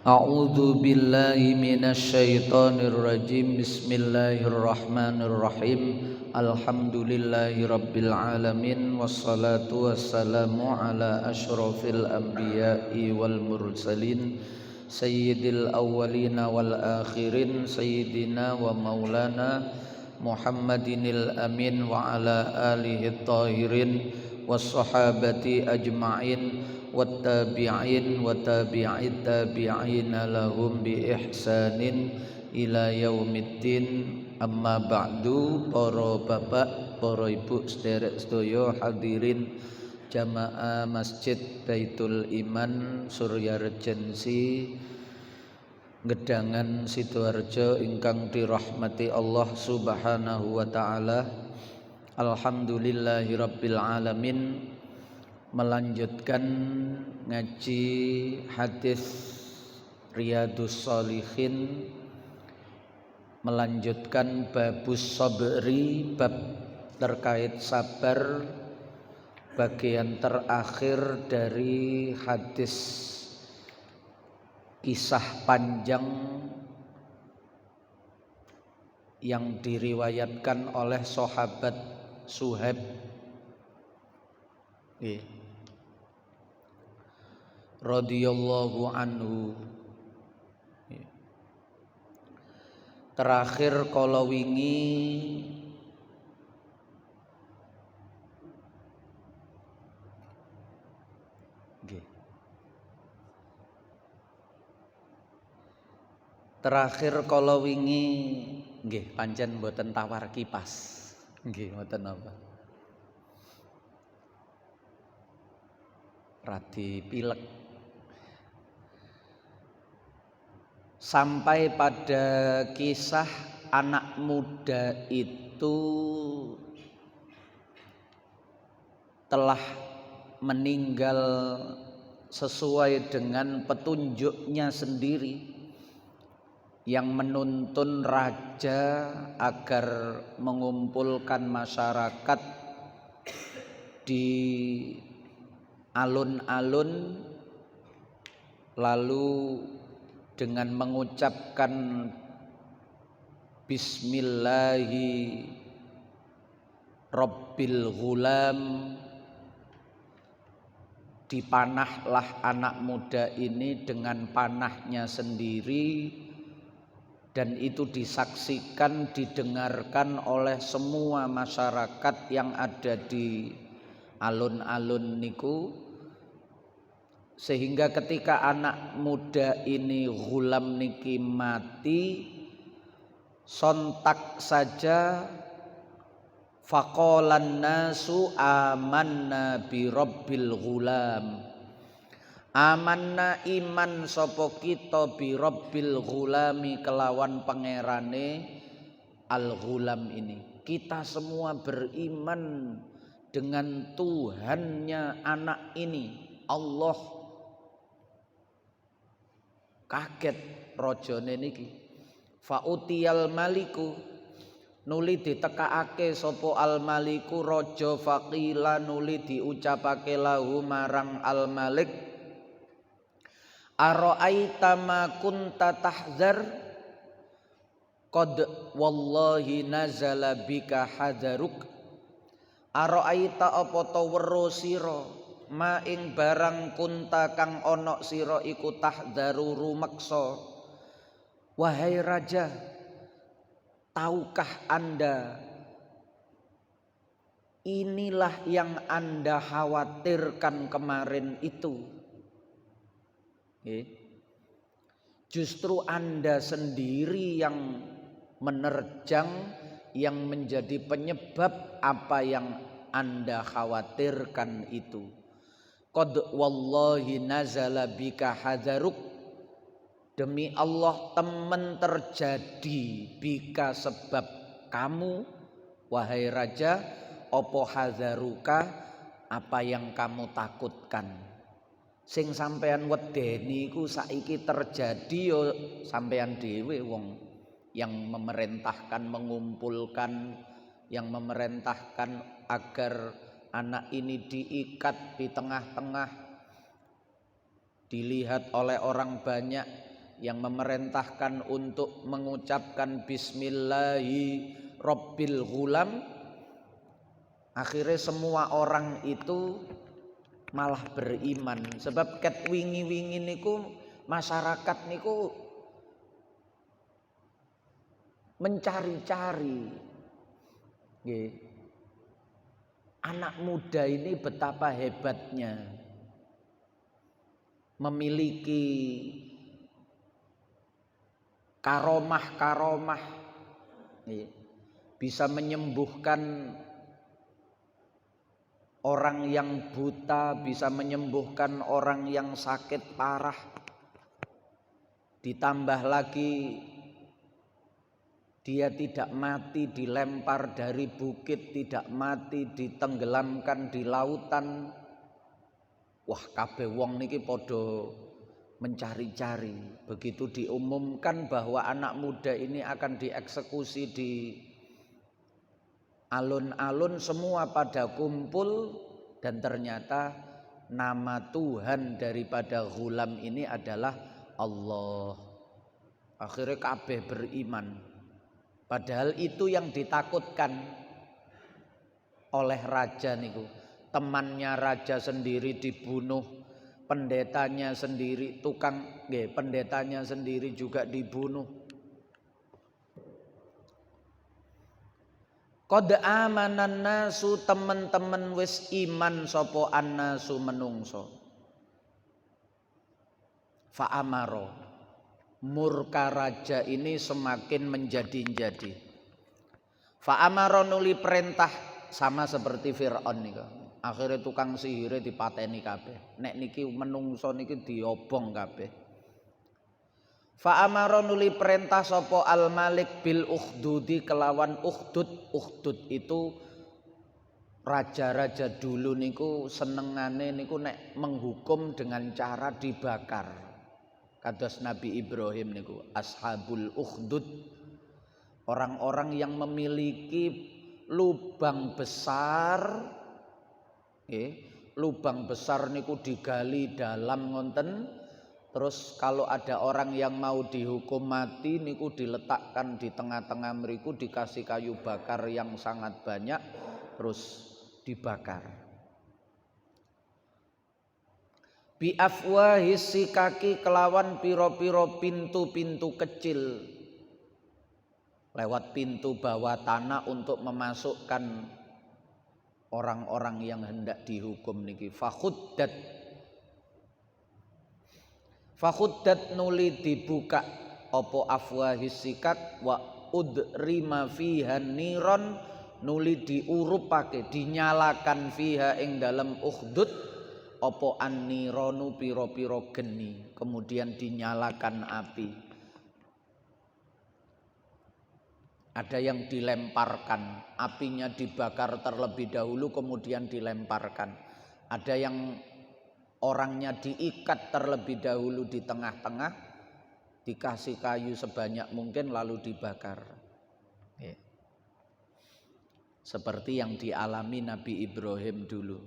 A'udzu billahi minasyaitonir rajim. Bismillahirrahmanirrahim. Alhamdulillahi rabbil alamin wassalatu wassalamu ala asyrafil anbiya'i wal mursalin sayyidil awwalina wal akhirin sayyidina wa maulana Muhammadinil amin wa ala alihi tahirin wassahabati ajma'in wattabi'in wa tabi'it tabi'ina lahum bi ihsanin ila yaumiddin. Amma ba'du. Para bapak, para ibu sederek sedaya hadirin jamaah Masjid Baitul Iman Surya Regensi Gedangan Sidoarjo ingkang dirahmati Allah Subhanahu wa taala. Alhamdulillahirabbil alamin. Melanjutkan ngaji hadis Riyadhus Shalihin, melanjutkan babus sabri, bab terkait sabar, bagian terakhir dari hadis kisah panjang yang diriwayatkan oleh sahabat Suhaib radhiyallahu anhu. Terakhir kala wingi nggih pancen mboten tawar kipas. Nggih mboten apa. Radi pilek. Sampai pada kisah anak muda itu telah meninggal sesuai dengan petunjuknya sendiri, yang menuntun raja agar mengumpulkan masyarakat di alun-alun, lalu dengan mengucapkan Bismillahi Rabbil Ghulam, dipanahlah anak muda ini dengan panahnya sendiri, dan itu disaksikan, didengarkan oleh semua masyarakat yang ada di alun-alun niku. Sehingga ketika anak muda ini ghulam niki mati, sontak saja faqalan nasu amanna bi rabbil ghulam. Amanna iman sapa kita bi rabbil ghulami kelawan pangerane al ghulam ini. Kita semua beriman dengan Tuhannya anak ini, Allah. Kaget rajane niki. Fautiyal maliku, nuli ditekakake sapa al maliku raja, faqila nuli diucapake lahu marang al malik, ara'aita ma kunta tahzar qad wallahi nazala bika hadaruk. Ara'aita apa ta weruh sira ma ing barang kunta kang ana sira iku tahdaru rumeksa. Wahai raja, tahukah Anda inilah yang Anda khawatirkan kemarin itu? Justru Anda sendiri yang menerjang, yang menjadi penyebab apa yang Anda khawatirkan itu. Qad wallahi nazala bika hadaruk, demi Allah temen terjadi bika sebab kamu wahai raja, apa hadaruka apa yang kamu takutkan. Sing sampean wedeni iku saiki terjadi yo sampean dhewe wong yang memerintahkan, mengumpulkan, yang memerintahkan agar anak ini diikat di tengah-tengah, dilihat oleh orang banyak, yang memerintahkan untuk mengucapkan bismillahi rabbil ghulam, akhirnya semua orang itu malah beriman. Sebab ket wingi-wingi niku masyarakat niku mencari-cari. Nggih. Anak muda ini betapa hebatnya memiliki karomah-karomah, bisa menyembuhkan orang yang buta, bisa menyembuhkan orang yang sakit parah. Ditambah lagi dia tidak mati dilempar dari bukit, tidak mati ditenggelamkan di lautan. Wah, kabeh wong niki padha mencari-cari. Begitu diumumkan bahwa anak muda ini akan dieksekusi di alun-alun, semua pada kumpul, dan ternyata nama Tuhan daripada ghulam ini adalah Allah. Akhirnya kabeh beriman. Padahal itu yang ditakutkan oleh raja niku. Temannya raja sendiri dibunuh, pendetanya sendiri, pendetanya sendiri juga dibunuh. Qad amanan nasu, temen-temen wis iman sapa annasu menungso. Fa amaro, murka raja ini semakin menjadi-jadi. Fa amaro, nuli perintah, sama seperti Fir'aun niku. Akhirnya tukang sihire dipateni kabeh. Nek niki menungso niki diobong kabeh. Fa amaro, nuli perintah sapa al malik bil ukhdudi, kelawan ukhdud. Ukhdud itu raja-raja dulu niku senengane niku nek menghukum dengan cara dibakar. Kados Nabi Ibrahim niku ashabul ukhdud, orang-orang yang memiliki lubang besar. Lubang besar niku digali dalam ngonten. Terus kalau ada orang yang mau dihukum mati niku diletakkan di tengah-tengah mriku, dikasih kayu bakar yang sangat banyak, terus dibakar. Bi afwahis sikaki, kelawan piro-piro pintu-pintu kecil. Lewat pintu bawah tanah untuk memasukkan orang-orang yang hendak dihukum niki. Fakhuddat nuli dibuka opo afwahis sikak, wa udrima fiha niron, nuli diurupake, dinyalakan fiha ing dalam ukhdud opo an-nironu, piro-piro geni, kemudian dinyalakan api. Ada yang dilemparkan, apinya dibakar terlebih dahulu kemudian dilemparkan. Ada yang orangnya diikat terlebih dahulu di tengah-tengah, dikasih kayu sebanyak mungkin lalu dibakar. Seperti yang dialami Nabi Ibrahim dulu.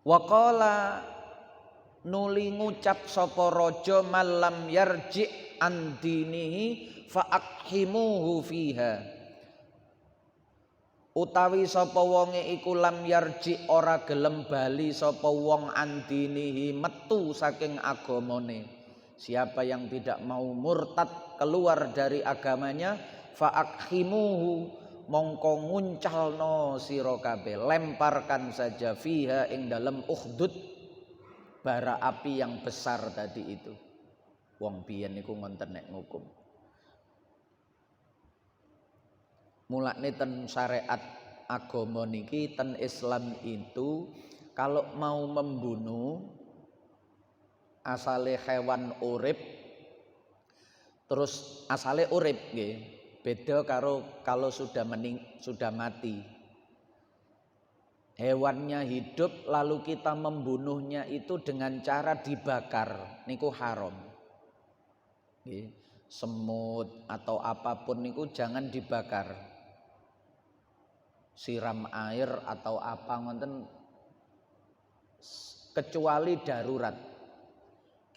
Waqala, nuli ngucap sapa raja, malam yarji' an dinihi fa'akhimuhu fiha. Utawi sapa wonge iku lam yarji, ora gelem bali sapa wong andinihi, metu saking agamane. Siapa yang tidak mau murtad keluar dari agamanya, fa'akhimuhu, mongko nguncalno sira kabeh, lemparkan saja fiha ing dalam ukhdud, bara api yang besar tadi itu. Wong biyen niku ngonten nek ngukum. Mulane ten syariat agama niki, ten Islam itu kalau mau membunuh asale hewan urip, terus asale urip nggih, beda karo kalau sudah mati. Hewannya hidup lalu kita membunuhnya itu dengan cara dibakar, niku haram. Nggih, semut atau apapun niku jangan dibakar. Siram air atau apa ngonten, kecuali darurat.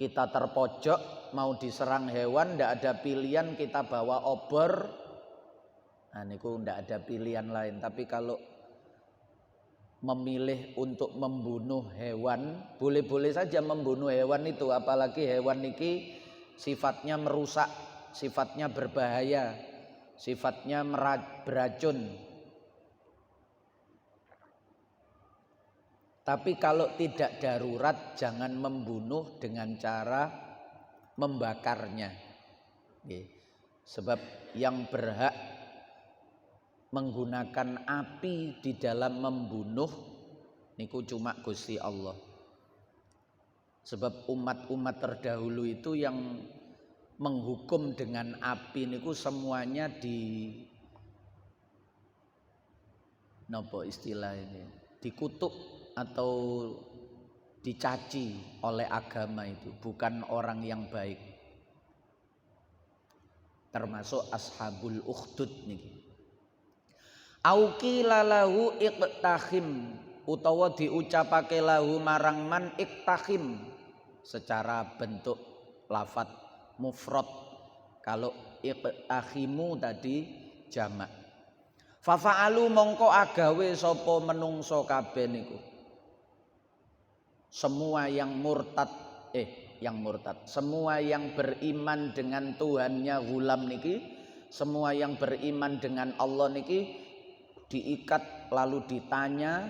kita terpojok mau diserang hewan, ndak ada pilihan kita bawa obor. Nah niku ndak ada pilihan lain. Tapi kalau memilih untuk membunuh hewan, boleh-boleh saja membunuh hewan itu, apalagi hewan niki sifatnya merusak, sifatnya berbahaya, sifatnya beracun. Tapi kalau tidak darurat jangan membunuh dengan cara membakarnya. Sebab yang berhak menggunakan api di dalam membunuh niku cuma Gusti Allah. Sebab umat-umat terdahulu itu yang menghukum dengan api niku semuanya nopo istilah ini, dikutuk atau dicaci oleh agama itu, bukan orang yang baik. Termasuk ashabul ukhdud niki. Auqi lalahu iqtahim, utawa diucapake lahu marang man iqtahim secara bentuk lafat mufrad. Kalau iqtahimu tadi jamak. Fafa'alu mongko agawe sapa menungso kabeh niku. Semua yang murtad, semua yang beriman dengan Tuhannya Ghulam niki, semua yang beriman dengan Allah niki diikat lalu ditanya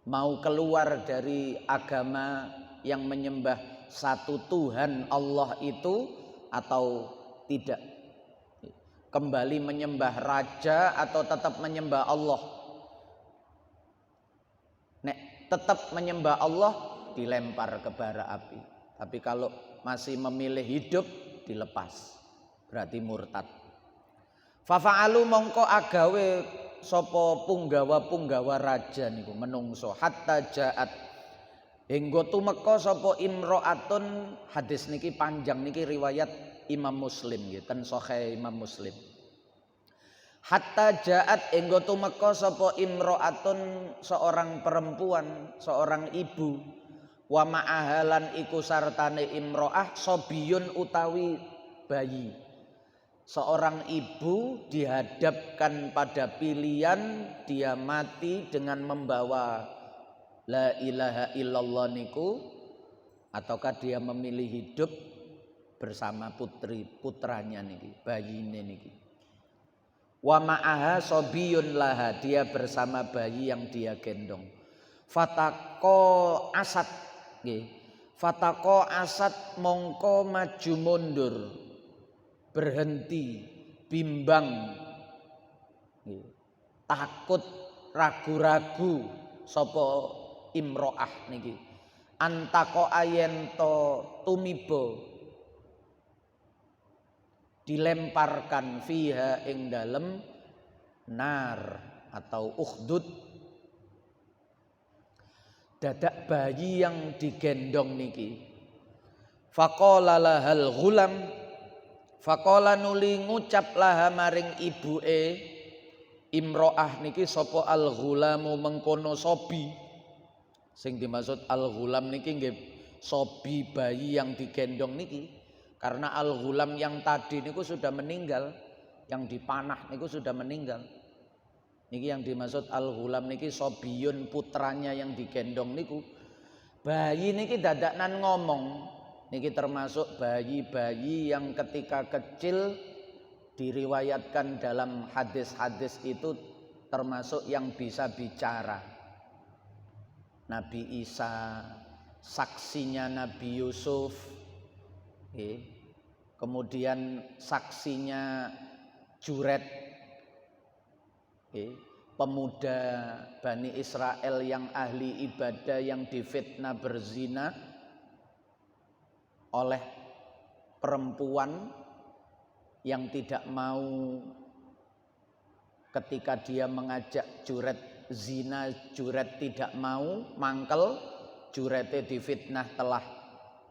mau keluar dari agama yang menyembah satu Tuhan Allah itu atau tidak, kembali menyembah raja atau tetap menyembah Allah. Nek tetap menyembah Allah dilempar ke bara api. Tapi kalau masih memilih hidup dilepas, berarti murtad. Fafa'alu mongko agawe sapa punggawa-punggawa raja niku menungso hatta jaat hingga tumeka sapa imro'atun. Hadis niki panjang niki riwayat Imam Muslim nggih, ten Sahih Imam Muslim. Hatta jaat hingga tumeka sapa imro'atun, seorang perempuan, seorang ibu, wa ma'ahalan iku sartane imro'ah sobiyun utawi bayi. Seorang ibu dihadapkan pada pilihan dia mati dengan membawa la ilaha illallah niku, ataukah dia memilih hidup bersama putranya niki, bayine niki. Wa ma'aha sobiyun laha, dia bersama bayi yang dia gendong. Fatako asad nggih. Fatako asad mongko maju mundur, berhenti, bimbang, takut, ragu-ragu sapa imro'ah niki. Antako ayento tumibo, dilemparkan fiha ing dalem nar atau ukhdud. Dadak bayi yang digendong niki. Faqala lahal ghulam, faqala nuli ngucap laha maring ibuke imro'ah niki sapa al ghulamu mengkono sobi. Sing dimaksud al ghulam niki nggih sobi, bayi yang digendong niki. Karena al-ghulam yang tadi niku sudah meninggal, yang dipanah niku sudah meninggal. Niki yang dimaksud al-ghulam niki sobiyun, putranya yang digendong niku. Bayi niki dadaknan ngomong. Niki termasuk bayi-bayi yang ketika kecil diriwayatkan dalam hadis-hadis itu termasuk yang bisa bicara. Nabi Isa, saksinya Nabi Yusuf, kemudian saksinya Juret, pemuda Bani Israel yang ahli ibadah yang difitnah berzina oleh perempuan yang tidak mau ketika dia mengajak Juret zina, Juret tidak mau, mangkel, Jurete difitnah telah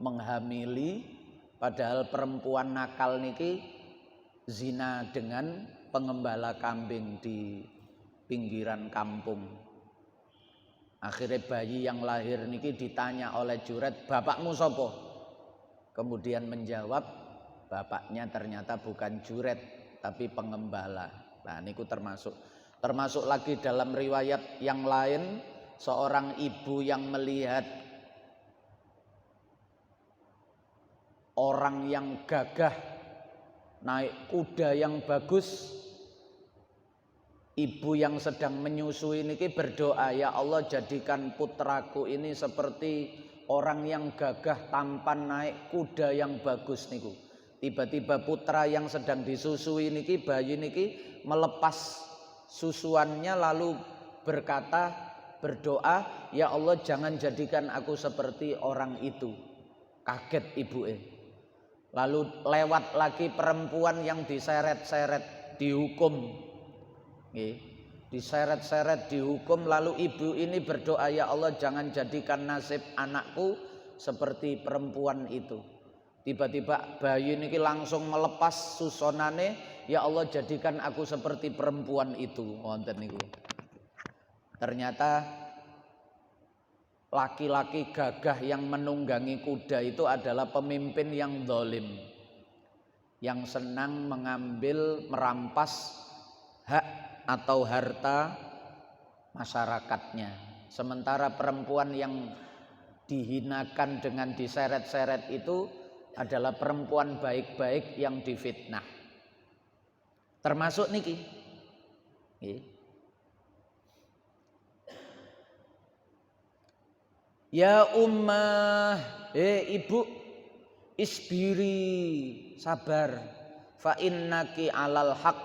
menghamili. Padahal perempuan nakal niki zina dengan pengembala kambing di pinggiran kampung. Akhirnya bayi yang lahir niki ditanya oleh Juret, bapakmu sopo? Kemudian menjawab, bapaknya ternyata bukan Juret tapi pengembala. Nah niku termasuk lagi dalam riwayat yang lain, seorang ibu yang melihat orang yang gagah naik kuda yang bagus. Ibu yang sedang menyusui niki berdoa, ya Allah jadikan putraku ini seperti orang yang gagah tampan naik kuda yang bagus niku. Tiba-tiba putra yang sedang disusui niki, bayi niki melepas susuannya lalu berdoa, ya Allah jangan jadikan aku seperti orang itu. Kaget ibuke. Lalu lewat lagi perempuan yang diseret-seret, dihukum. Diseret-seret, dihukum, lalu ibu ini berdoa, ya Allah jangan jadikan nasib anakku seperti perempuan itu. Tiba-tiba bayi ini langsung melepas susonane, ya Allah jadikan aku seperti perempuan itu. Wonten niku. Ternyata laki-laki gagah yang menunggangi kuda itu adalah pemimpin yang zalim, yang senang mengambil, merampas hak atau harta masyarakatnya. Sementara perempuan yang dihinakan dengan diseret-seret itu adalah perempuan baik-baik yang difitnah. Termasuk niki. Ya ummah, ibu, isbiri, sabar. Fa innaki alal haq.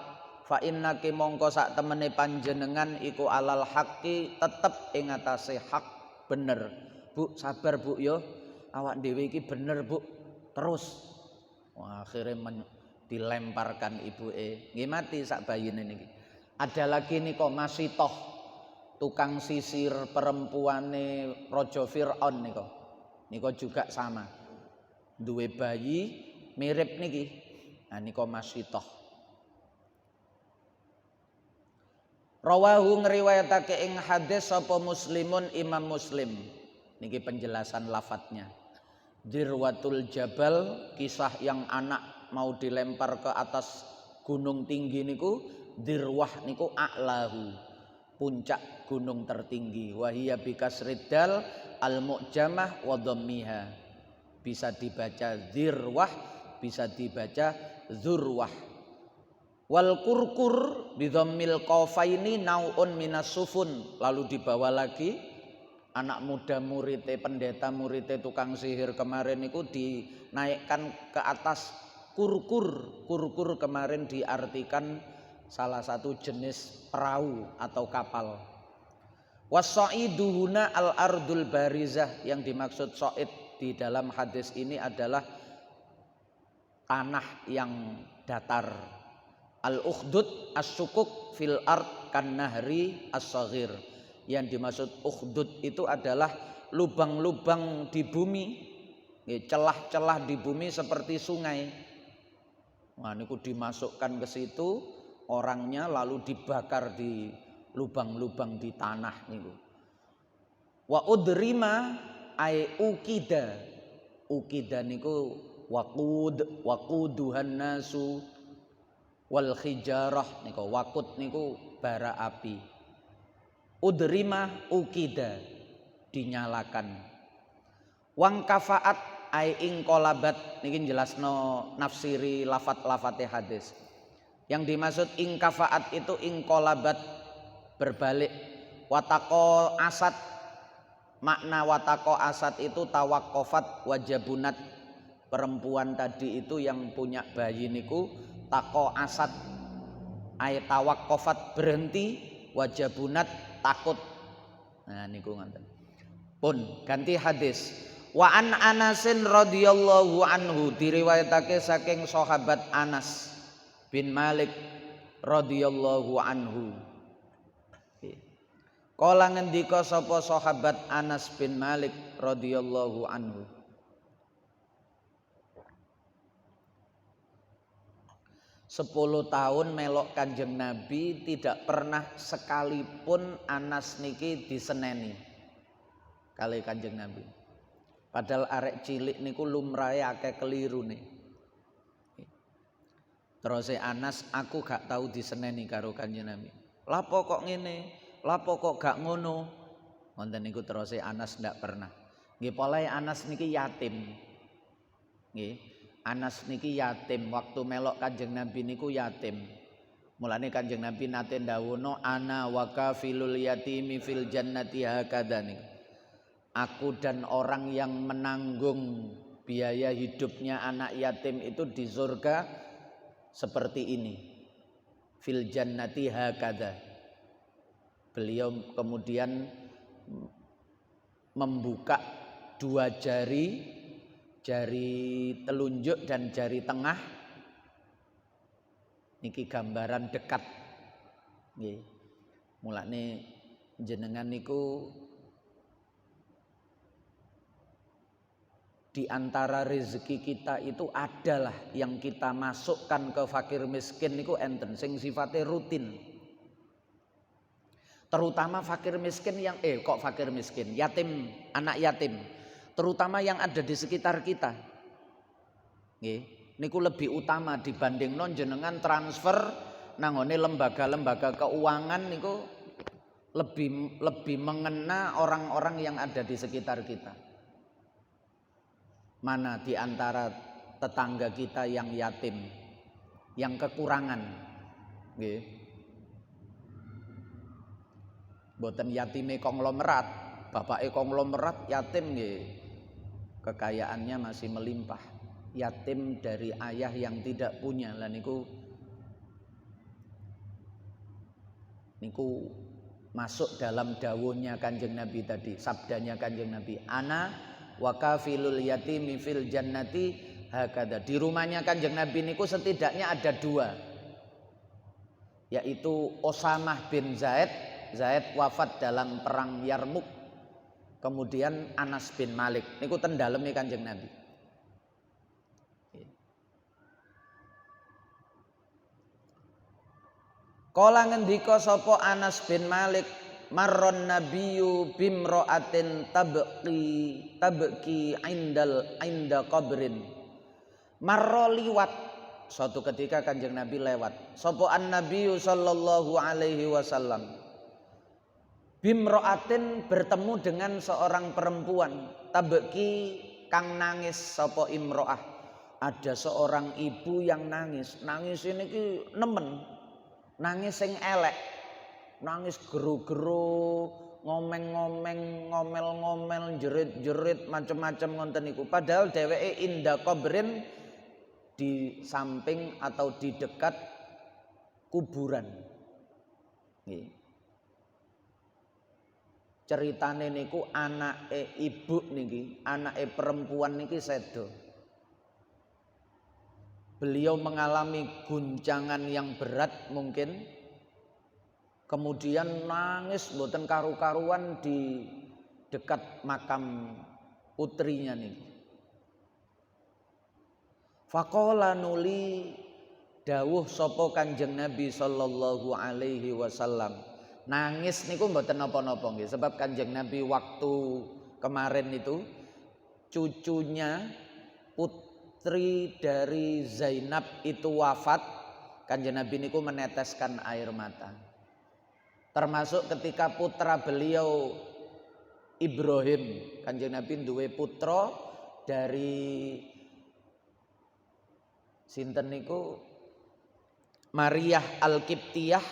Fa innaki mongko sak temene panjenengan iku alal haqqi, tetep ing atase hak, bener. Bu, sabar Bu yo. Awak dhewe iki bener Bu. Terus. Wah, akhirnya dilemparkan ibuke. Nggih mati sak bayine niki. Ada lagi niko masih toh tukang sisir perempuane Raja Fir'aun niko. Niko juga sama. Duwe bayi mirip niki. Nah niko masih toh. Rawahu ngriwayatake ing hadis sapa Muslimun Imam Muslim. Niki penjelasan lafadznya. Dirwatul Jabal, kisah yang anak mau dilempar ke atas gunung tinggi niku, dirwah niku a'lahu, puncak gunung tertinggi. Wahia bikasriddal al-mu'jamah wa dhammiha. Bisa dibaca dirwah, bisa dibaca zurwah. Wal kurkur bidhammil qafaini naun minas sufun. Lalu dibawa lagi anak muda muridnya, pendeta muridnya tukang sihir kemarin itu dinaikkan ke atas kurkur. Kurkur kemarin diartikan salah satu jenis perahu atau kapal. Was-sa'idu huna al-ardul barizah. Yang dimaksud sa'id di dalam hadis ini adalah tanah yang datar. Al-ukhdud as-sukuk fil ard kan nahri as-saghir. Yang dimaksud ukhdud itu adalah lubang-lubang di bumi, celah-celah di bumi seperti sungai. Nah, niku dimasukkan ke situ orangnya lalu dibakar di lubang-lubang di tanah niku. Wa udrima ay ukida. Ukida niku waquduhan nasu wal khijarah niku. Waqud niku bara api. Udrima ukida, dinyalakan. Wang kafaat ai ing kolabat, niki jelasno nafsiri lafat-lafate hadis. Yang dimaksud ing kafaat itu ing kolabat, berbalik. Watako asad, makna watako asad itu tawakofat wajabunat. Perempuan tadi itu yang punya bayi niku tako asad ay tawakofat, berhenti, wajabunat, takut. Nah niku ngoten. Pun ganti hadis. Wa an Anasin radhiyallahu anhu, diriwayatake saking sahabat Anas bin Malik radhiyallahu anhu. Kala ngendika sapa sahabat Anas bin Malik radhiyallahu anhu. 10 tahun melok Kanjeng Nabi, tidak pernah sekalipun Anas niki diseneni. kali Kanjeng Nabi. Padahal arek cilik niku lumrahe akeh kelirune. Terus Anas, aku gak tahu diseneni karo Kanjeng Nabi. Lapo kok ngene? Lapo kok gak ngono? Ngoten niku terus Anas ndak pernah. Nggih polahe Anas niki yatim. Nggih. Anas niki yatim, waktu melok Kanjeng Nabi niku yatim. Mulane Kanjeng Nabi nate ndawuhna ana wa kafilul yatimi fil jannati hakadha niku. Aku dan orang yang menanggung biaya hidupnya anak yatim itu di surga seperti ini. Fil jannati hakadha. Beliau kemudian membuka dua jari, jari telunjuk dan jari tengah. Niki gambaran dekat. Nggih. Mulane jenengan niku di antara rezeki kita itu adalah yang kita masukkan ke fakir miskin niku enten sing sifatnya rutin. Terutama fakir miskin yang kok fakir miskin, yatim, anak yatim. Terutama yang ada di sekitar kita. Nggih, niku lebih utama dibanding non jenengan transfer nangone lembaga-lembaga keuangan niku lebih mengena orang-orang yang ada di sekitar kita. Mana di antara tetangga kita yang yatim, yang kekurangan, nggih. Mboten yatime konglomerat, bapake konglomerat yatim nggih. Kekayaannya masih melimpah. Yatim dari ayah yang tidak punya. Lah niku masuk dalam dawuhnya Kanjeng Nabi tadi, sabdanya Kanjeng Nabi, ana wa kafilul yatimi fil jannati hakada. Di rumahnya Kanjeng Nabi niku setidaknya ada dua, yaitu Usamah bin Zaid wafat dalam perang Yarmuk, kemudian Anas bin Malik niku ten daleme Kanjeng Nabi. Kala ngendika sapa Anas bin Malik, marron nabiyyu bimra'atin tabki inda qabrin. Marro liwat, suatu ketika Kanjeng Nabi lewat. Sapa an-nabiyyu sallallahu alaihi wasallam. Bimra'atin bertemu dengan seorang perempuan, tabki kang nangis sapa imra'ah. Ada seorang ibu yang nangis. Nangis ini ki nemen. Nangis sing elek. Nangis geru-geru, ngomeng-ngomeng, ngomel-ngomel, jerit-jerit, macam-macam ngonten niku. Padahal dheweke inda qabrin, di samping atau di dekat kuburan. Nggih. Ceritane niku anake ibu niki, anake perempuan niki sedo. Beliau mengalami guncangan yang berat mungkin. Kemudian nangis mboten karu-karuan di dekat makam putrinya nih. Faqala nuli dawuh sapa Kanjeng Nabi sallallahu alaihi wasallam. Nangis niku mboten napa-napa nggih, sebab Kanjeng Nabi waktu kemarin itu cucunya putri dari Zainab itu wafat, Kanjeng Nabi niku meneteskan air mata. Termasuk ketika putra beliau Ibrahim, Kanjeng Nabi duwe putra dari sinten niku Maryah Al-Qibtiyah,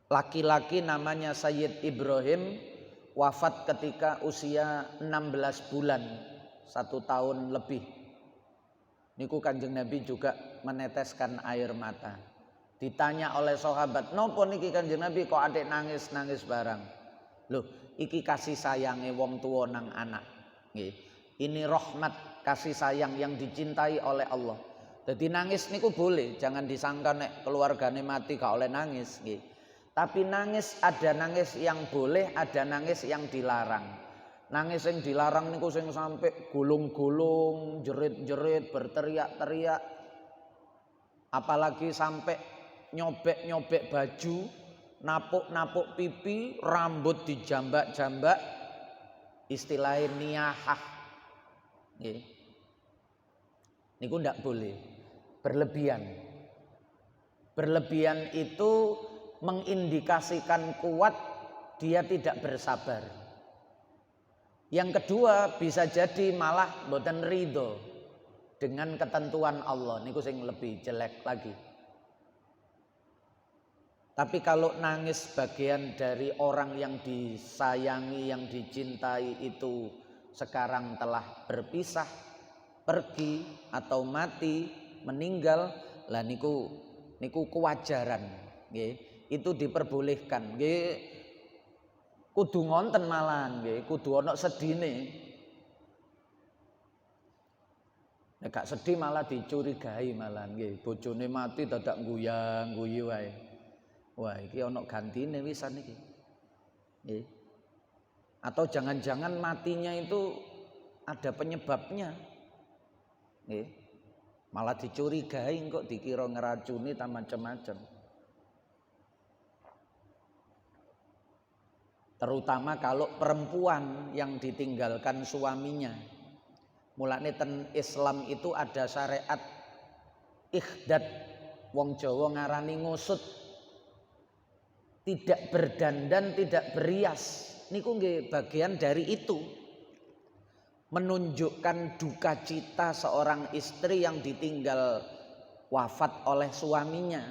laki-laki namanya Sayyid Ibrahim, wafat ketika usia 16 bulan, 1 tahun lebih. Niku Kanjeng Nabi juga meneteskan air mata. Ditanya oleh sahabat, nopo niki Kanjeng Nabi kok adek nangis-nangis barang? Loh, iki kasih sayange wong tua nang anak. Nggih. Ini rahmat, kasih sayang yang dicintai oleh Allah. Jadi nangis niku boleh, jangan disangka nek keluargane mati gak oleh nangis, nggih. Tapi nangis ada nangis yang boleh, ada nangis yang dilarang. Nangis yang dilarang niku sing sampai gulung-gulung, jerit-jerit, berteriak-teriak. Apalagi sampai nyobek-nyobek baju, napuk-napuk pipi, rambut dijambak-jambak, istilahnya niyahah. Nggih. Niku ndak boleh berlebihan. Berlebihan itu mengindikasikan kuat dia tidak bersabar. Yang kedua bisa jadi malah mboten ridho dengan ketentuan Allah. Niku sing lebih jelek lagi. Tapi kalau nangis bagian dari orang yang disayangi, yang dicintai itu sekarang telah berpisah, pergi atau mati, meninggal, lah niku kewajaran, nggih. Itu diperbolehkan, nggih. Kudu ngonten malahan, nggih, kudu ana sedine. Nek gak sedih malah dicurigai malahan, nggih. Bojone mati dadak guyang-guyu wae. Wah, iki ana gantine wisan iki. Nggih. Atau jangan-jangan matinya itu ada penyebabnya. Nggih. Malah dicurigai kok dikira ngeracuni ta macam-macam. Terutama kalau perempuan yang ditinggalkan suaminya. Mulane ten Islam itu ada syariat ikhdad, wong Jawa ngarani ngusut. Tidak berdandan, tidak berias. Niku nggih bagian dari itu. Menunjukkan duka cita seorang istri yang ditinggal wafat oleh suaminya.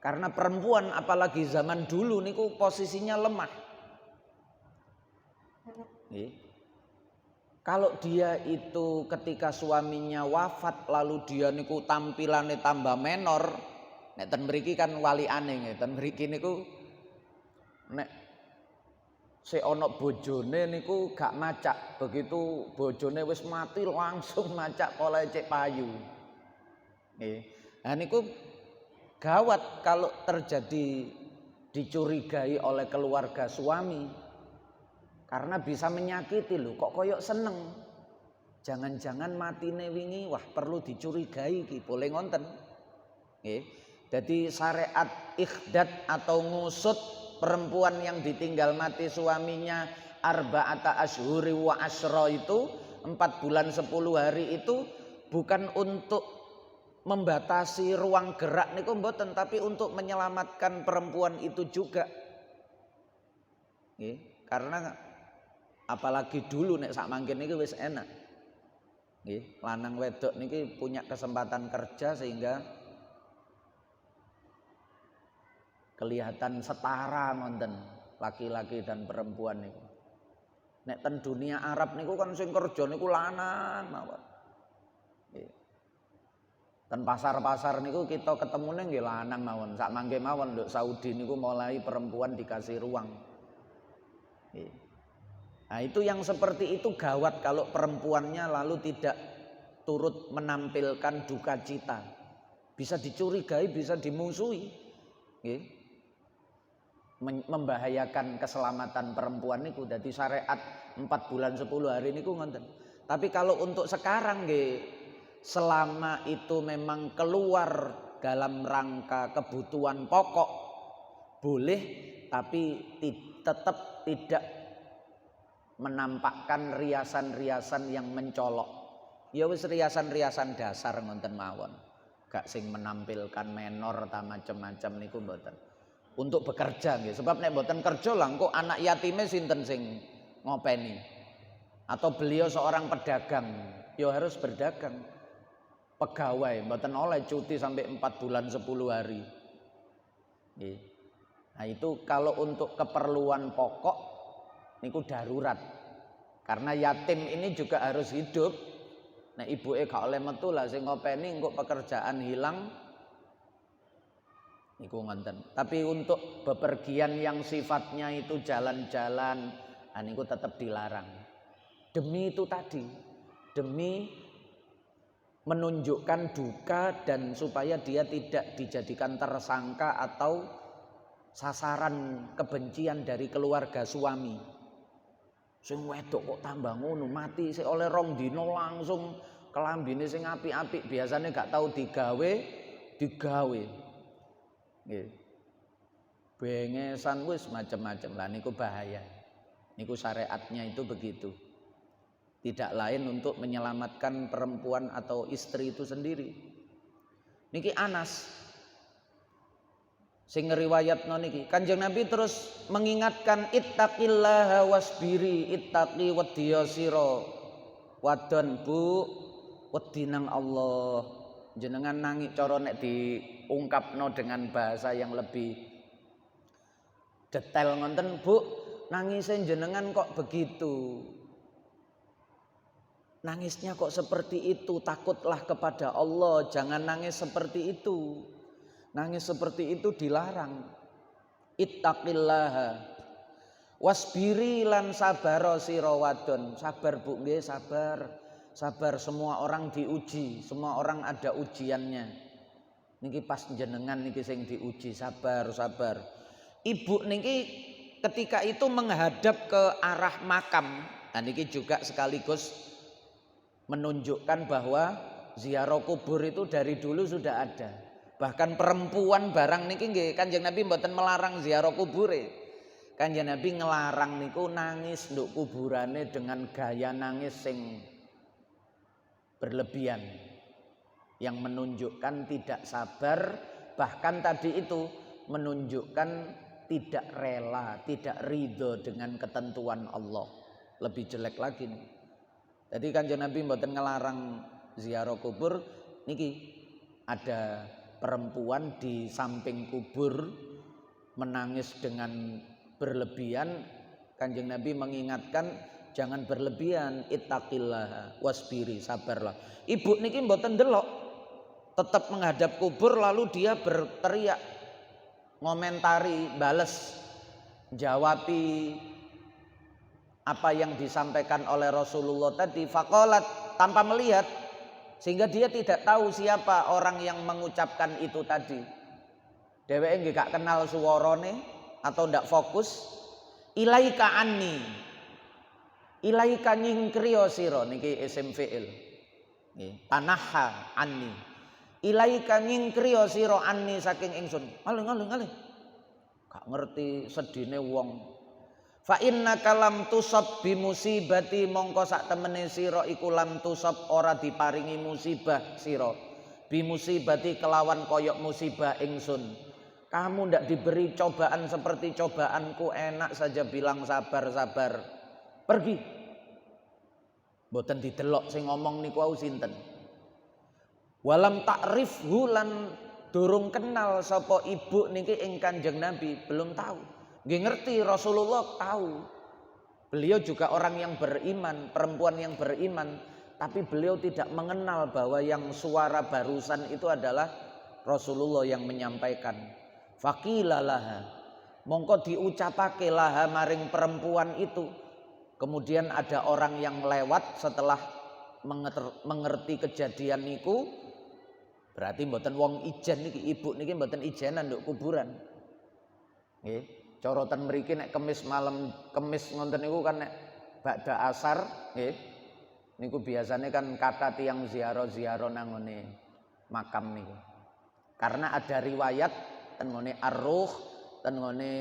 Karena perempuan apalagi zaman dulu niku posisinya lemah. Kalau dia itu ketika suaminya wafat lalu dia niku tampilane tambah menor, nek ten mriki kan waliane nggih, ten mriki niku nek si ana bojone niku gak macak, begitu bojone wis mati langsung macak oleh cek payu. Nggih. Nah niku gawat kalau terjadi dicurigai oleh keluarga suami. Karena bisa menyakiti lho, kok koyok seneng. Jangan-jangan matine wingi wah perlu dicurigai iki, boleh ngonten. Nggih. Jadi syariat ikhdad atau ngusut perempuan yang ditinggal mati suaminya arba'ata asyhuri wa asyra itu 4 bulan 10 hari itu bukan untuk membatasi ruang gerak niku mboten, tapi untuk menyelamatkan perempuan itu juga. Nggih, karena apalagi dulu nek sak mangkin niki wis enak. Nggih, lanang wedok niki punya kesempatan kerja sehingga kelihatan setara ngonten laki-laki dan perempuan niku. Nek ten dunia Arab niku kan sing kerja niku lanang mawon. Nggih. Ten pasar-pasar niku kita ketemune nggih lanang mawon. Sak mangke mawon nduk Saudi niku mulai perempuan dikasih ruang. Nggih. Nah itu yang seperti itu gawat kalau perempuannya lalu tidak turut menampilkan duka cita. Bisa dicurigai, bisa dimusuhi. Nggih. Membahayakan keselamatan perempuan niku. Jadi syariat 4 bulan 10 hari niku ngoten. Tapi kalau untuk sekarang nggih, selama itu memang keluar dalam rangka kebutuhan pokok boleh, tapi tetap tidak menampakkan riasan-riasan yang mencolok. Ya wis riasan-riasan dasar ngonten mawon. Gak sing menampilkan menor ta macam-macam niku mboten. Untuk bekerja nggih, sebab nek mboten kerja lah kok anak yatime sinten sing ngopeni. Atau beliau seorang pedagang, ya harus berdagang. Pegawai mboten oleh cuti sampai 4 bulan 10 hari. Nggih. Nah itu kalau untuk keperluan pokok niku darurat. Karena yatim ini juga harus hidup. Nah ibuke gak oleh metu lah sing ngopeni engko pekerjaan hilang niku ngoten. Tapi untuk bepergian yang sifatnya itu jalan-jalan, niku tetap dilarang. Demi itu tadi, demi menunjukkan duka dan supaya dia tidak dijadikan tersangka atau sasaran kebencian dari keluarga suami. Sing wedok kok tambah ngono, mati sik oleh 2 dina langsung kelambine sing apik-apik, biasanya gak tahu digawe. Nggih. Bengesan wis macam-macam lah niku bahaya. Niku syariatnya itu begitu. Tidak lain untuk menyelamatkan perempuan atau istri itu sendiri. Niki Anas sing ngriwayatno niki. Kanjeng Nabi terus mengingatkan ittaqillaha wasbiri, ittaqi wedya sira. Wadon Bu, wedi nang Allah. Jenengan nangis cara nek diungkapno dengan bahasa yang lebih detail ngonten, Bu, nangisnya jenengan kok begitu? Nangisnya kok seperti itu? Takutlah kepada Allah, jangan nangis seperti itu. Nangis seperti itu dilarang. Ittaqillaha wasbiri lan sabaro sira wadon. Sabar Bu, nggih sabar. Sabar, semua orang diuji, semua orang ada ujiannya. Niki pas jenengan niki sing diuji, sabar, sabar. Ibu niki ketika itu menghadap ke arah makam. Nah niki juga sekaligus menunjukkan bahwa ziarah kubur itu dari dulu sudah ada. Bahkan perempuan barang niki nggih Kanjeng Nabi mboten melarang ziarah kubure. Kanjeng Nabi ngelarang niku nangis nduk kuburane dengan gaya nangis sing berlebihan, yang menunjukkan tidak sabar, bahkan tadi itu menunjukkan tidak rela, tidak ridho dengan ketentuan Allah. Lebih jelek lagi nih. Jadi Kanjeng Nabi mboten ngelarang ziarah kubur. Niki ada perempuan di samping kubur menangis dengan berlebihan. Kanjeng Nabi mengingatkan jangan berlebihan, ittaqillah wasbiri, sabarlah. Ibu niki mboten delok, tetap menghadap kubur lalu dia berteriak, ngomentari, bales, jawabi apa yang disampaikan oleh Rasulullah tadi. Faqalat, tanpa melihat, sehingga dia tidak tahu siapa orang yang mengucapkan itu tadi. Dheweke nggih gak kenal suwarane atau ndak fokus. Ilaika anni, ilaika nyingkriya sira, niki isim fi'il. Nggih, panaha anni. Ilaika nyingkriya sira anni saking ingsun. Ngalih. Gak ngerti sedine wong. Fa innaka lam tusab bi musibati, mongko sak temene sira iku lam tusab ora diparingi musibah sira. Bi musibati kelawan koyok musibah ingsun. Kamu ndak diberi cobaan seperti cobaanku, enak saja bilang sabar. Pergi. Mboten didelok sing ngomong niku wau sinten. Walam ta'rifhu lan durung kenal sapa ibu niki ing Kanjeng Nabi, belum tahu. Nggih ngerti Rasulullah tahu. Beliau juga orang yang beriman, perempuan yang beriman, tapi beliau tidak mengenal bahwa yang suara barusan itu adalah Rasulullah yang menyampaikan. Faqila laha, mongko diucapake laha maring perempuan itu. Kemudian ada orang yang lewat setelah mengerti kejadian niku, berarti mboten wong ijen niki, ibu niki mboten ijenan nduk kuburan. Nggih. Corotan mriki nek kemis malam, kemis ngonten niku kan nek ba'da asar nggih. Niku biasanya kan kata tiang ziarah-ziarah nang ngene makam niku. Karena ada riwayat ten ngene Ar-Ruh, ten ngene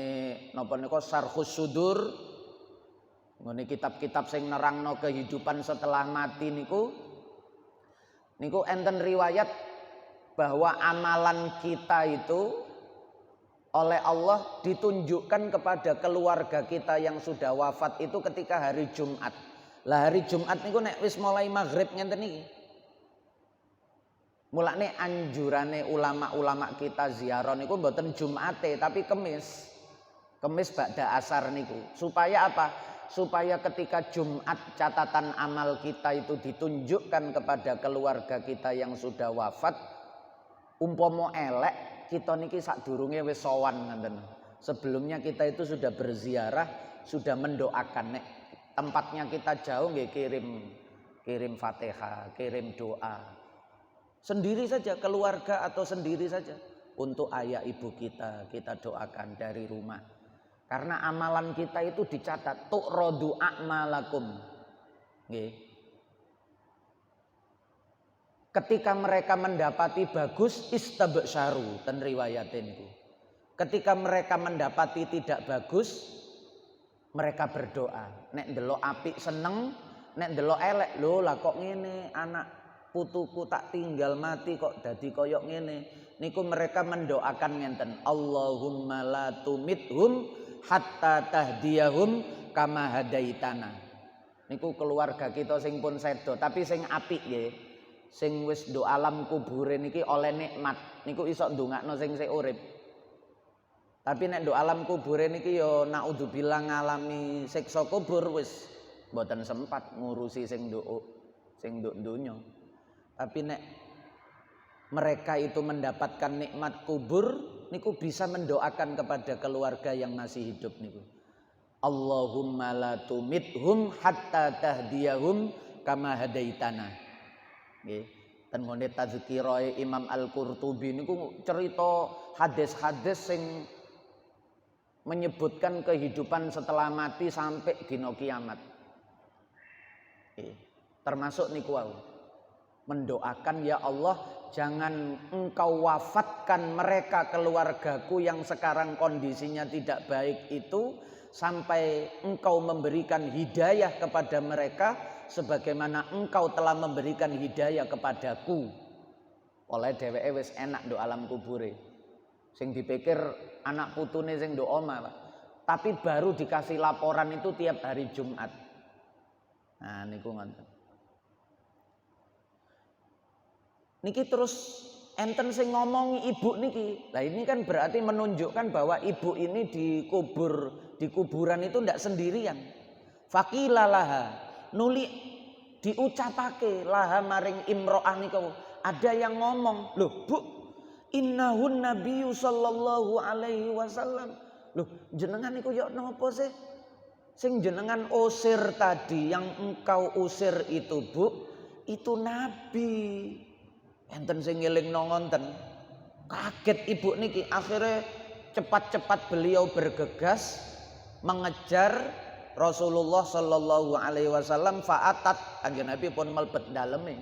napa nika Sarhus Sudur, ngene kitab-kitab sing nerangno kehidupan setelah mati niku enten riwayat bahwa amalan kita itu oleh Allah ditunjukkan kepada keluarga kita yang sudah wafat itu ketika hari Jumat. Lah hari Jumat niku nek wis mulai maghrib ngenten niki. Mulane anjurane ulama-ulama kita ziarah niku mboten Jumate tapi Kemis. Kemis ba'da asar niku. Supaya apa? Supaya ketika Jumat catatan amal kita itu ditunjukkan kepada keluarga kita yang sudah wafat. Umpama elek kita niki sadurunge wis sowan ngenten. Sebelumnya kita itu sudah berziarah, sudah mendoakan. Nek tempatnya kita jauh nggih kirim Fatihah, kirim doa. Sendiri saja, keluarga atau sendiri saja. Untuk ayah ibu kita doakan dari rumah. Karena amalan kita itu dicatat, tu'radu a'malakum. Nggih. Ketika mereka mendapati bagus, istabsyaru, ten riwayatin itu. Ketika mereka mendapati tidak bagus, mereka berdoa. Nek ndelok apik seneng, nek ndelok elek lho lah kok ngene, anak putuku tak tinggal mati kok dadi koyok ngene. Niku mereka mendoakan ngenten, Allahumma la tumithum hatta tahdiyahum kama hadaitana. Niku keluarga kita sing pun sedo, tapi sing apik nggih. Sing wis do alam kubure niki oleh nikmat. Niku iso ndongakno sing sik urip. Tapi nek do alam kubure niki ya naudzubillah ngalami siksa kubur wis mboten sempat ngurusi sing nduk donya. Tapi nek mereka itu mendapatkan nikmat kubur niku bisa mendoakan kepada keluarga yang masih hidup niku. Allahumma la tumithum hatta tahdiyahum kama hadaitana. Nggih, ten ngene tazkirahe Imam Al-Qurtubi niku cerita hadis-hadis sing menyebutkan kehidupan setelah mati sampai dina kiamat. Termasuk niku wau. Mendoakan, ya Allah, jangan engkau wafatkan mereka keluargaku yang sekarang kondisinya tidak baik itu sampai engkau memberikan hidayah kepada mereka sebagaimana engkau telah memberikan hidayah kepadaku. Oleh dheweke wis enak do alam kubure. Sing dipikir anak putune sing do omah, tapi baru dikasih laporan itu tiap hari Jumat. Nah niku ngoten. Niki terus enten sing ngomongi ibu niki. Nah ini kan berarti menunjukkan bahwa ibu ini di kuburan itu ndak sendirian. Faqila laha, nuli diucapake laha maring imro'ah niku. Ada yang ngomong, "Loh, Bu, innahun nabiyyu sallallahu alaihi wasallam." Loh, jenengan niku ya napa sih? Sing jenengan usir tadi, yang engkau usir itu, Bu, itu nabi. Enten sing ngelingno ngonten. Kaget ibu niki, akhirnya cepat-cepat beliau bergegas mengejar Rasulullah sallallahu alaihi wasallam. Fa'atat, kanjeng Nabi pun melebet daleme.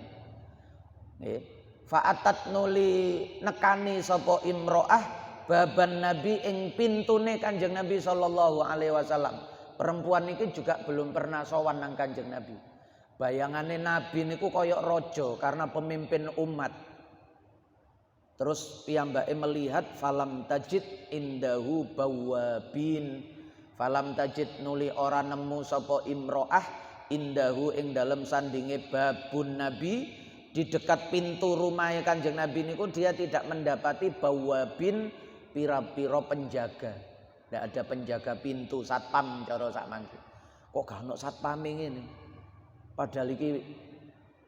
Nggih. Fa'atat nuli nekani sapa imro'ah baban Nabi ing pintune kanjeng Nabi sallallahu alaihi wasallam. Perempuan niki juga belum pernah sowan nang kanjeng Nabi. Bayangane Nabi niku koyok rojo karena pemimpin umat. Terus piyambake melihat falam tajid indahu bawabin. Falam tajid nuli ora nemu sapa imro'ah indahu ing dalem sandinge babun Nabi, di dekat pintu rumahnya kanjeng Nabi niku dia tidak mendapati bawabin, pira-pira penjaga. Tidak ada penjaga pintu, satpam cara sakmangke. Kok gak ono satpame ngene? Padahal iki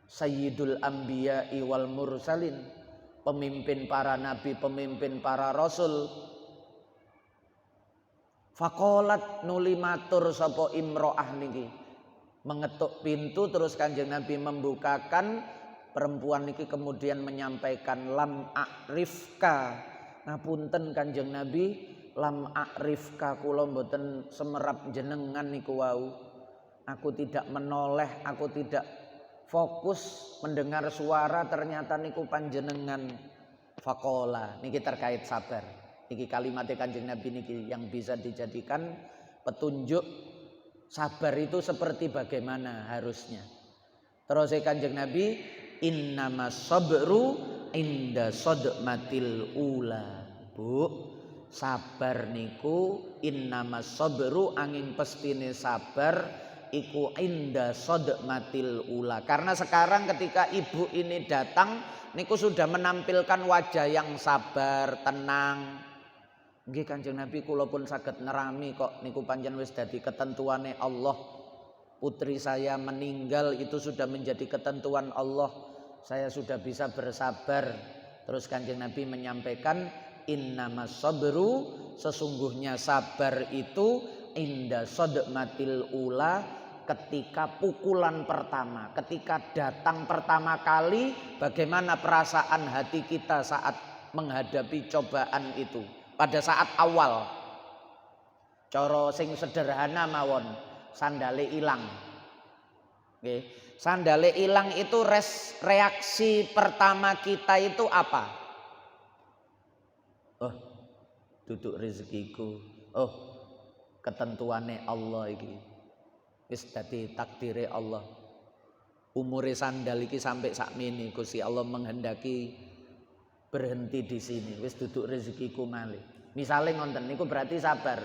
Sayyidul Anbiya wal Mursalin, pemimpin para nabi, pemimpin para rasul. Faqalat nuli matur sapa imro'ah niki, mengetuk pintu terus kanjeng Nabi membukakan. Perempuan niki kemudian menyampaikan lam a'rifka, ngapunten kanjeng Nabi, lam a'rifka, kula mboten semerap jenengan niku wau. Aku tidak menoleh, aku tidak fokus mendengar suara, ternyata niku panjenengan. Faqala, niki terkait sabar. Niki kalimatnya kanjeng Nabi niki yang bisa dijadikan petunjuk sabar itu seperti bagaimana harusnya. Terus kanjeng Nabi, innamas sabru inda sadmatil ula. Bu, sabar niku innamas sabru angin pestine sabar iku inda sadmatil ula. Karena sekarang ketika ibu ini datang niku sudah menampilkan wajah yang sabar, tenang. Nggih kanjeng Nabi, kula pun saged nerami kok niku pancen wis dadi ketentuane Allah. Putri saya meninggal itu sudah menjadi ketentuan Allah. Saya sudah bisa bersabar. Terus kanjeng Nabi menyampaikan innamas sabru, sesungguhnya sabar itu inda sadmatil ula, ketika pukulan pertama, ketika datang pertama kali, bagaimana perasaan hati kita saat menghadapi cobaan itu pada saat awal. Cara sing sederhana mawon, sandale ilang. Nggih, sandale ilang itu reaksi pertama kita itu apa? Oh, duduk rezekiku. Oh, ketentuane Allah iki. Wis dadi takdire Allah. Umure sandal iki sampai sakmene Gusti Allah menghendaki berhenti di sini. Wis duduk rezekiku malih. Misale ngoten niku berarti sabar.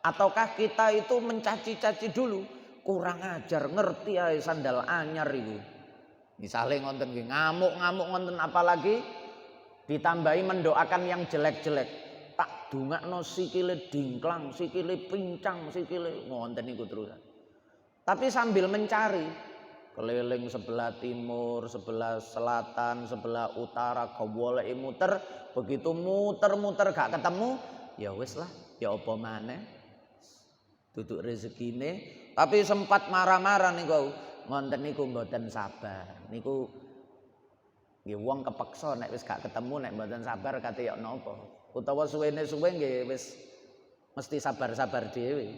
Ataukah kita itu mencaci-caci dulu, kurang ajar, ngerti ae sandal anyar iku. Misale ngoten nggih, ngamuk-ngamuk ngoten apalagi ditambahi mendoakan yang jelek-jelek. Tak dungakno sikile dingklang, sikile pincang, sikile ngoten niku terus. Tapi sambil mencari keliling sebelah timur, sebelah selatan, sebelah utara, goleki muter, begitu muter-muter gak ketemu, ya wis lah, ya apa maneh. Duduk rezekine, tapi sempat marah-marah niku. Ngoten niku mboten sabar. Niku nggih wong kepeksa nek wis gak ketemu nek mboten sabar kate ya napa. Utawa suwene-suwe nggih wis mesti sabar-sabar dhewe.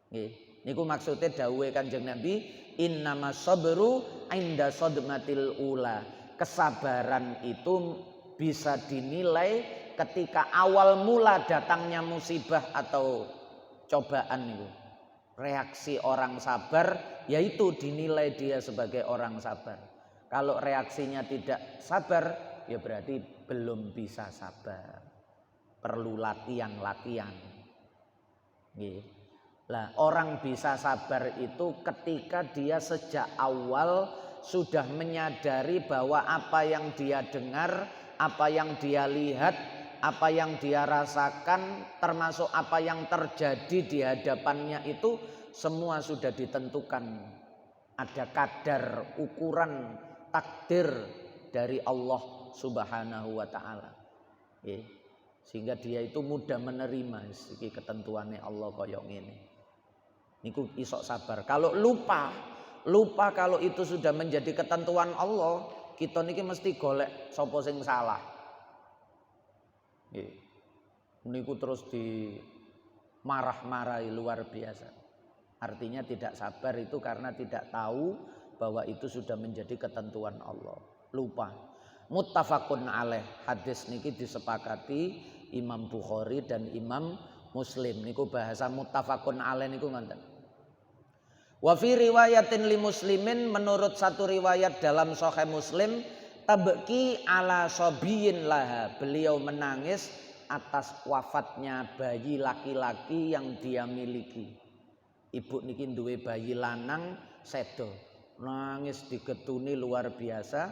Nggih, niku maksude dawuhe Kanjeng Nabi, innamas sabru inda sadmatil ula. Kesabaran itu bisa dinilai ketika awal mula datangnya musibah atau cobaan itu. Reaksi orang sabar yaitu dinilai dia sebagai orang sabar. Kalau reaksinya tidak sabar ya berarti belum bisa sabar. Perlu latihan-latihan. Lah, orang bisa sabar itu ketika dia sejak awal sudah menyadari bahwa apa yang dia dengar, apa yang dia lihat, apa yang dia rasakan, termasuk apa yang terjadi di hadapannya itu semua sudah ditentukan. Ada kadar, ukuran, takdir dari Allah Subhanahu wa taala. Sehingga dia itu mudah menerima iki ketentuannya Allah kaya ngene. Niku isok sabar. Kalau lupa kalau itu sudah menjadi ketentuan Allah, kita niki mesti golek sapa sing salah. Niku terus di marah-marahi luar biasa. Artinya tidak sabar itu karena tidak tahu bahwa itu sudah menjadi ketentuan Allah. Lupa. Muttafaqun alaih. Hadis niki disepakati Imam Bukhari dan Imam Muslim. Niku bahasa muttafaqun alaih niku ngoten. Wa fi riwayatin li muslimin, menurut satu riwayat dalam Sahih Muslim, tabki ala sobiyin laha, beliau menangis atas wafatnya bayi laki-laki yang dia miliki. Ibu niki duwe bayi lanang sedo, nangis digetuni luar biasa,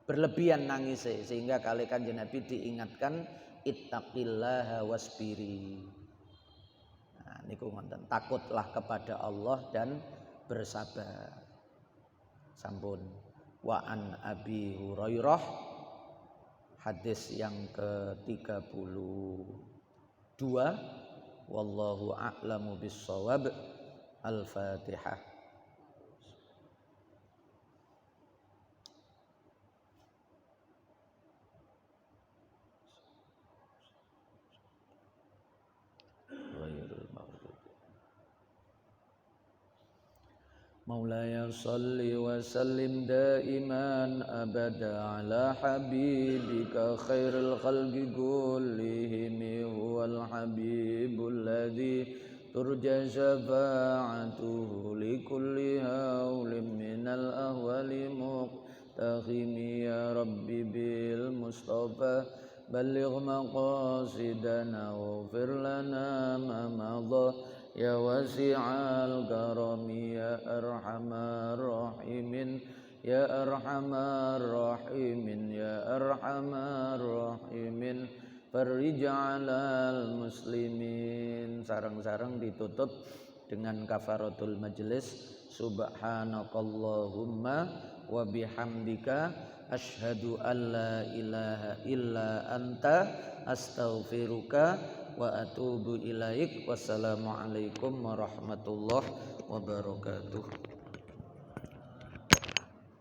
berlebihan nangisnya, sehingga kali Kanjeng Nabi diingatkan ittaqillaha wasbiri. Nah, niku ngoten, takutlah kepada Allah dan bersabar. Sampun. Wa an Abi Hurairah, hadis yang ke-32. Wallahu a'lamu bis-shawab. Al-Fatihah. Maulaya salli wa sallim daiman abada ala habibika khairil khalqi kullihim huwal habibul ladzi turja syafa'atuhu likulli hawlim minal ahwali muqtakhimi ya rabbi bil mustafa balligh maqasidana waghfir lana ma madha ya wasi'al karami ya arhamar rahimin ya arhamar rahimin ya arhamar rahimin farij 'alal muslimin. Sareng-sareng ditutup dengan kafaratul majlis. Subhanakallahumma wa bihamdika asyhadu an la ilaha illa anta astaghfiruka wa atubu ilaik. Wassalamualaikum warahmatullahi wabarakatuh.